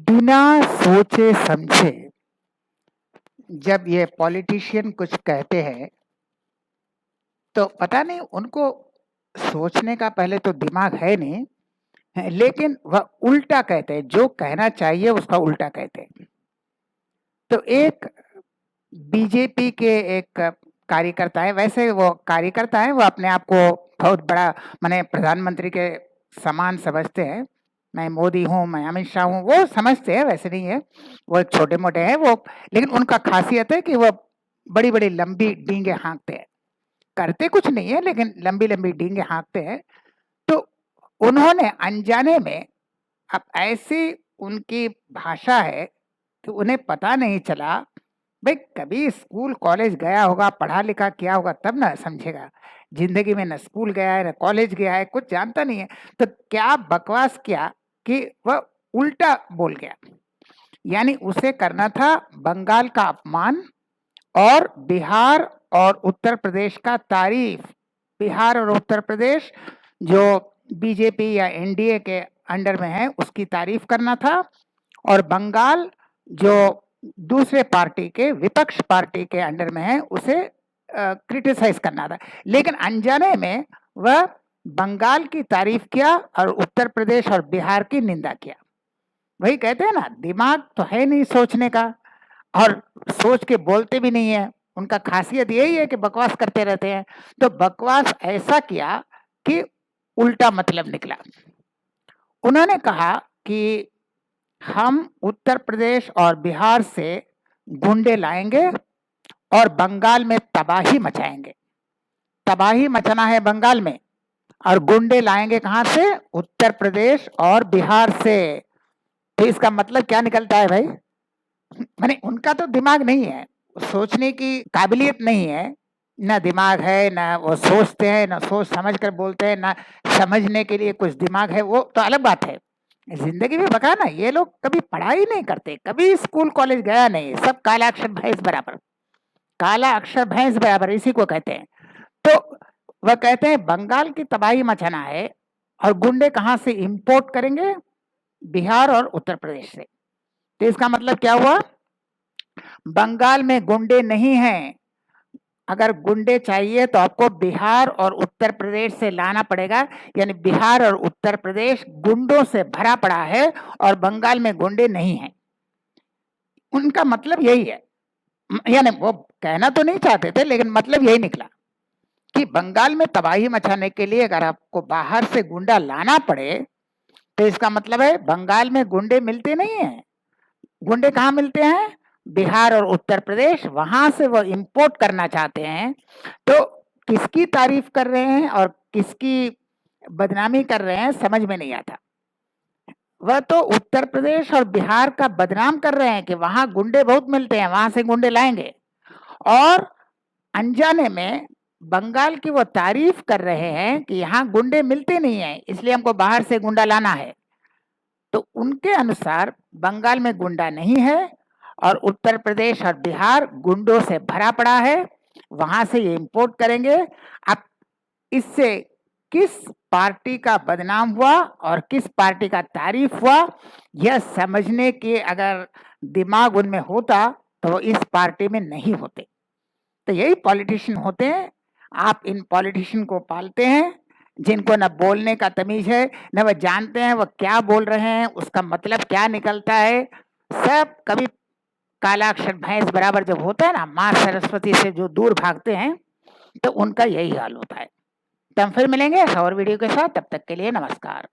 बिना सोचे समझे जब ये पॉलिटिशियन कुछ कहते हैं तो पता नहीं उनको सोचने का पहले तो दिमाग है नहीं है, लेकिन वह उल्टा कहते हैं, जो कहना चाहिए उसका उल्टा कहते हैं। तो एक बीजेपी के एक कार्यकर्ता है, वैसे वो कार्यकर्ता है, वो अपने आप को बहुत बड़ा माने प्रधानमंत्री के समान समझते हैं। मैं मोदी हूँ, मैं अमित शाह हूँ, वो समझते हैं, वैसे नहीं है, वो छोटे मोटे हैं वो। लेकिन उनका खासियत है कि वो बड़ी बड़ी लंबी डींगे हाँकते हैं, करते कुछ नहीं है लेकिन लंबी लंबी डींगे हाँकते हैं। तो उन्होंने अनजाने में, अब ऐसी उनकी भाषा है कि उन्हें पता नहीं चला। भाई कभी स्कूल कॉलेज गया होगा, पढ़ा लिखा किया होगा, तब ना समझेगा। जिंदगी में न स्कूल गया है न कॉलेज गया है, कुछ जानता नहीं है, तो क्या बकवास किया कि वह उल्टा बोल गया। यानी उसे करना था बंगाल का अपमान और बिहार और उत्तर प्रदेश का तारीफ। बिहार और उत्तर प्रदेश जो बीजेपी या एनडीए के अंडर में है उसकी तारीफ करना था, और बंगाल जो दूसरे पार्टी के, विपक्ष पार्टी के अंडर में है, उसे क्रिटिसाइज करना था। लेकिन अनजाने में वह बंगाल की तारीफ किया और उत्तर प्रदेश और बिहार की निंदा किया। वही कहते हैं ना, दिमाग तो है नहीं सोचने का, और सोच के बोलते भी नहीं है। उनका खासियत यही है कि बकवास करते रहते हैं। तो बकवास ऐसा किया कि उल्टा मतलब निकला। उन्होंने कहा कि हम उत्तर प्रदेश और बिहार से गुंडे लाएंगे और बंगाल में तबाही मचाएंगे। तबाही मचाना है बंगाल में, और गुंडे लाएंगे कहां से? उत्तर प्रदेश और बिहार से। तो इसका मतलब क्या निकलता है भाई? माने उनका तो दिमाग नहीं है, सोचने की काबिलियत नहीं है, ना दिमाग है, ना वो सोचते हैं, ना सोच समझ कर बोलते हैं, ना समझने के लिए कुछ दिमाग है, वो तो अलग बात है। जिंदगी में बका ना, ये लोग कभी पढ़ाई नहीं करते, कभी स्कूल कॉलेज गया नहीं, सब काला अक्षर भैंस बराबर। काला अक्षर भैंस बराबर इसी को कहते हैं। तो वह कहते हैं बंगाल की तबाही मचाना है, और गुंडे कहां से इंपोर्ट करेंगे? बिहार और उत्तर प्रदेश से। तो इसका मतलब क्या हुआ? बंगाल में गुंडे नहीं हैं। अगर गुंडे चाहिए तो आपको बिहार और उत्तर प्रदेश से लाना पड़ेगा। यानी बिहार और उत्तर प्रदेश गुंडों से भरा पड़ा है और बंगाल में गुंडे नहीं हैं। उनका मतलब यही है, यानी वो कहना तो नहीं चाहते थे लेकिन मतलब यही निकला कि बंगाल में तबाही मचाने के लिए अगर आपको बाहर से गुंडा लाना पड़े तो इसका मतलब है बंगाल में गुंडे मिलते नहीं हैं। गुंडे कहाँ मिलते हैं? बिहार और उत्तर प्रदेश, वहां से वो इंपोर्ट करना चाहते हैं। तो किसकी तारीफ कर रहे हैं और किसकी बदनामी कर रहे हैं समझ में नहीं आता। वह तो उत्तर प्रदेश और बिहार का बदनाम कर रहे हैं कि वहां गुंडे बहुत मिलते हैं, वहां से गुंडे लाएंगे, और अनजाने में बंगाल की वो तारीफ कर रहे हैं कि यहाँ गुंडे मिलते नहीं हैं, इसलिए हमको बाहर से गुंडा लाना है। तो उनके अनुसार बंगाल में गुंडा नहीं है और उत्तर प्रदेश और बिहार गुंडों से भरा पड़ा है, वहां से ये इंपोर्ट करेंगे। अब इससे किस पार्टी का बदनाम हुआ और किस पार्टी का तारीफ हुआ, यह समझने के अगर दिमाग उनमें होता तो वो इस पार्टी में नहीं होते। तो यही पॉलिटिशियन होते हैं। आप इन पॉलिटिशियन को पालते हैं जिनको न बोलने का तमीज है, न वह जानते हैं वह क्या बोल रहे हैं, उसका मतलब क्या निकलता है। सब कभी काला अक्षर भैंस बराबर जब होता है ना, माँ सरस्वती से जो दूर भागते हैं, तो उनका यही हाल होता है। तो हम फिर मिलेंगे और वीडियो के साथ, तब तक के लिए नमस्कार।